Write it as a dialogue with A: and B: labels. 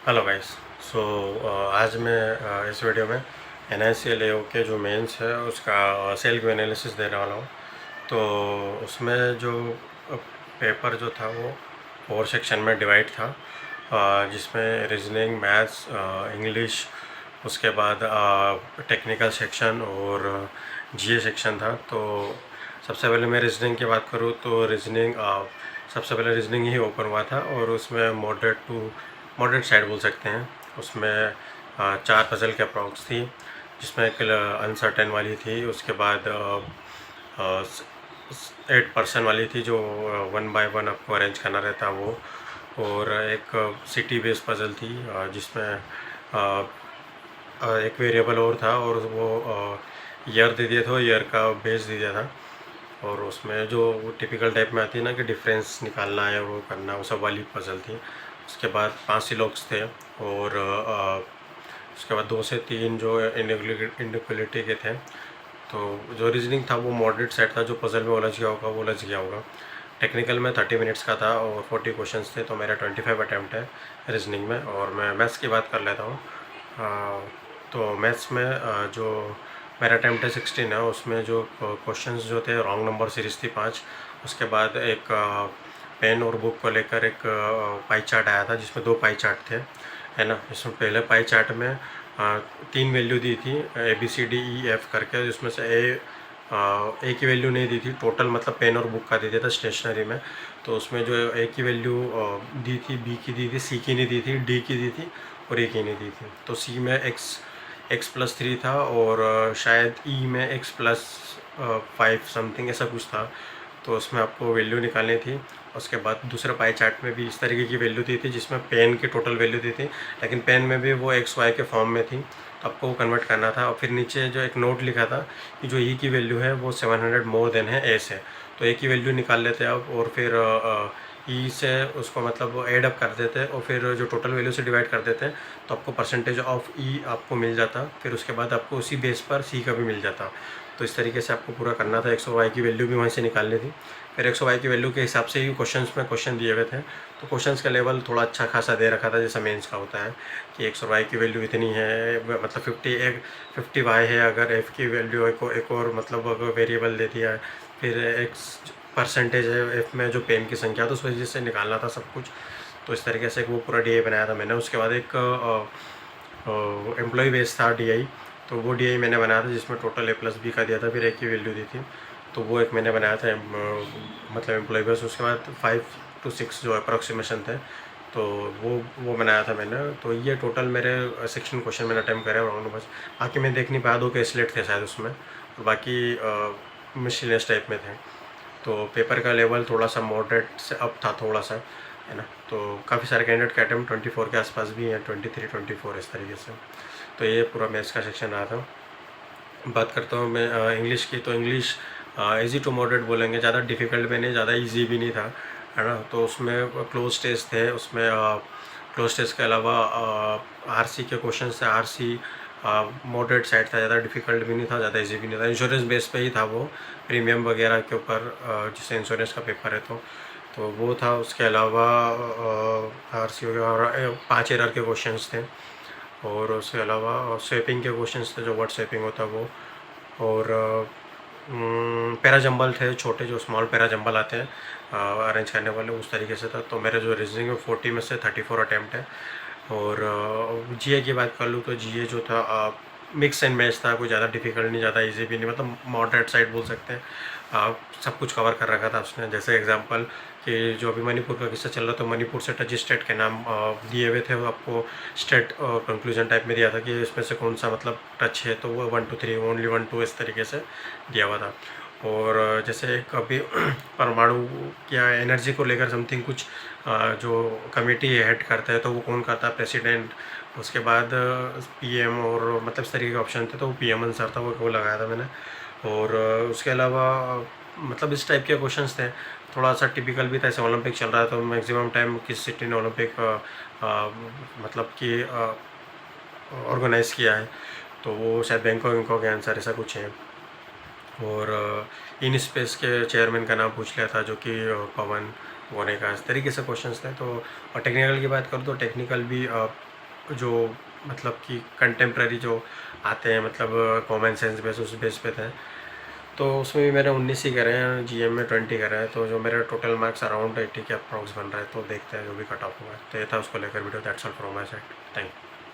A: Hello guys. सो आज मैं इस वीडियो में NICLAO के जो मेंस है उसका सेल्फ एनालिसिस देने वाला हूँ। तो उसमें जो पेपर जो था वो 4 सेक्शन में डिवाइड था, जिसमें रीजनिंग, मैथ्स, इंग्लिश, उसके बाद टेक्निकल सेक्शन और GA सेक्शन था। तो सबसे पहले मैं रीजनिंग की बात करूँ तो रीजनिंग सबसे पहले रीजनिंग ही ओपन हुआ था और उसमें मॉडरेट साइड बोल सकते हैं। उसमें 4 पजल के अप्रॉक्स थी, जिसमें एक अनसर्टेन वाली थी, उसके बाद 8% वाली थी जो 1 बाय 1 आपको अरेंज करना रहता वो, और एक सिटी बेस्ड पजल थी जिसमें एक वेरिएबल और था और वो ईयर दे दिया था, ईयर का बेस दे दिया था। और उसमें जो टिपिकल टाइप में आती है ना कि डिफरेंस निकालना है, वो करना, वो सब वाली पजल थी। उसके बाद 5 सिलोक्स थे और उसके बाद 2 से 3 जो इनइक्वलिटी के थे। तो जो रीजनिंग था वो मॉडरेट सेट था, जो पजल में उलझ गया होगा वो उलझ गया होगा। टेक्निकल में 30 मिनट्स का था और 40 क्वेश्चंस थे, तो मेरा 25 अटैम्प्ट है रीजनिंग में। और मैं मैथ्स की बात कर लेता हूँ। तो मैथ्स में जो मेरा अटैम्प्ट है 16 है, उसमें जो क्वेश्चंस जो थे रॉन्ग नंबर सीरीज थी 5। उसके बाद एक पेन और बुक को लेकर एक पाई चार्ट आया था, जिसमें 2 पाई चार्ट थे, है ना। इसमें पहले पाई चार्ट में 3 वैल्यू दी थी, ABCDEF करके, जिसमें से ए की वैल्यू नहीं दी थी। टोटल मतलब पेन और बुक का दे दिया था स्टेशनरी में। तो उसमें जो ए की वैल्यू दी थी, बी की दी थी, सी की नहीं दी थी, डी की दी थी और ए की नहीं दी थी। तो सी में x+3 था और शायद ई में x+5 समथिंग ऐसा कुछ था। तो उसमें आपको वैल्यू निकालनी थी। उसके बाद दूसरे पाई चार्ट में भी इस तरीके की वैल्यू दी थी, जिसमें पेन की टोटल वैल्यू दी थी, लेकिन पेन में भी वो XY के फॉर्म में थी, तो आपको वो कन्वर्ट करना था। और फिर नीचे जो एक नोट लिखा था कि जो ई की वैल्यू है वो 700 मोर देन है ए से। तो ए की वैल्यू निकाल लेते हैं आप, और फिर ई से उसको मतलब ऐड अप कर देते हैं और फिर जो टोटल वैल्यू से डिवाइड कर देते हैं, तो आपको परसेंटेज ऑफ ई आपको मिल जाता। फिर उसके बाद आपको उसी बेस पर सी का भी मिल जाता। तो इस तरीके से आपको पूरा करना था। 100y की वैल्यू भी वहीं से निकालनी थी। फिर 100y की वैल्यू के हिसाब से ही क्वेश्चन दिए हुए थे। तो क्वेश्चंस का लेवल थोड़ा अच्छा खासा दे रखा था, जैसा मेंस का होता है कि 100y की वैल्यू इतनी है, मतलब 50y है। अगर f की वैल्यू एक और मतलब अगर वेरिएबल दे दिया है, फिर x परसेंटेज है f में जो पेन की संख्या, तो उस वजह से निकालना था सब कुछ। तो इस तरीके से वो पूरा DI बनाया था मैंने। उसके बाद एक एम्प्लॉय बेस था DI, तो वो DI मैंने बनाया था, जिसमें टोटल A+B का दिया था, फिर A की वैल्यू दी थी। तो वो एक मैंने बनाया था मतलब एम्प्लॉय बेस। उसके बाद 5 to 6 जो अप्रॉक्सीमेशन थे, तो वो बनाया था मैंने। तो ये टोटल मेरे 16 क्वेश्चन मैंने अटैम्प्ट करे राउंड नंबर। बाकी मैं देख नहीं पाया, 2 के स्लेट थे शायद उसमें, और बाकी मिसलेनियस टाइप में थे। तो पेपर का लेवल थोड़ा सा मॉडरेट से अप था थोड़ा सा, है ना। तो काफ़ी सारे कैंडिडेट के अटैम्प्ट 24 के आसपास भी हैं, 23, 24 इस तरीके से। तो ये पूरा मैथ्स का सेक्शन रहा था। बात करता हूँ मैं इंग्लिश की। तो इंग्लिश इजी टू मॉडरेट बोलेंगे, ज़्यादा डिफ़िकल्ट भी नहीं, ज़्यादा इजी भी नहीं था, है ना। तो उसमें क्लोज टेस्ट थे। उसमें क्लोज टेस्ट के अलावा RC के क्वेश्चन थे। RC मॉडरेट साइड था, ज़्यादा डिफ़िकल्ट भी नहीं था, ज़्यादा इजी भी नहीं था। इंश्योरेंस बेस पे ही था वो, प्रीमियम वगैरह के ऊपर, जिससे इंश्योरेंस का पेपर है तो वो था। उसके अलावा RC वगैरह और 5 एरर के क्वेश्चंस थे। और उसके अलावा स्वेपिंग के क्वेश्चंस थे, जो वर्ड स्वेपिंग होता है वो। और पैरा जंबल थे, छोटे जो स्मॉल पैरा जंबल आते हैं अरेंज करने वाले, उस तरीके से था। तो मेरे जो रीजनिंग में 40 में से 34 अटैम्प्ट है। और GA की बात कर लूँ तो GA जो था मिक्स एंड मैच था, कोई ज़्यादा डिफिकल्ट नहीं, ज़्यादा इजी भी नहीं, मतलब मॉडरेट साइड बोल सकते हैं। सब कुछ कवर कर रखा था उसने। जैसे एग्जांपल कि जो अभी मणिपुर का किस्सा चल रहा था, मणिपुर से टच स्टेट के नाम दिए हुए थे, वो आपको स्टेट कंक्लूजन टाइप में दिया था कि इसमें से कौन सा मतलब टच है, तो वो 1 2 3 ओनली 1 2 इस तरीके से दिया हुआ था। और जैसे एक अभी परमाणु या एनर्जी को लेकर समथिंग कुछ जो कमेटी हेड करता है, तो वो कौन करता है, प्रेसिडेंट। उसके बाद PM, और मतलब इस तरीके के ऑप्शन थे, तो वो PM आंसर था, वो लगाया था मैंने। और उसके अलावा मतलब इस टाइप के क्वेश्चंस थे। थोड़ा सा टिपिकल भी था, ऐसे ओलंपिक चल रहा है तो मैक्सिमम टाइम किस सिटी ने ओलंपिक मतलब कि ऑर्गेनाइज़ किया है, तो वो शायद बैंकॉक के आंसर ऐसा कुछ है। और इन स्पेस के चेयरमैन का नाम पूछ लिया था, जो कि पवन गोने का। इस तरीके से क्वेश्चंस थे। तो और टेक्निकल की बात करूँ तो टेक्निकल भी जो मतलब कि कंटेम्प्रेरी जो आते हैं, मतलब कॉमन सेंस बेस, उस बेस पे थे। तो उसमें भी मैंने 19 ही करे हैं, जीएम में 20 करे हैं, तो जो मेरा टोटल मार्क्स अराउंड 80 के अप्रॉक्स बन रहा है। तो देखते हैं जो भी कट ऑफ हुआ है। तो ये था उसको लेकर video. That's all from my side. Thank you.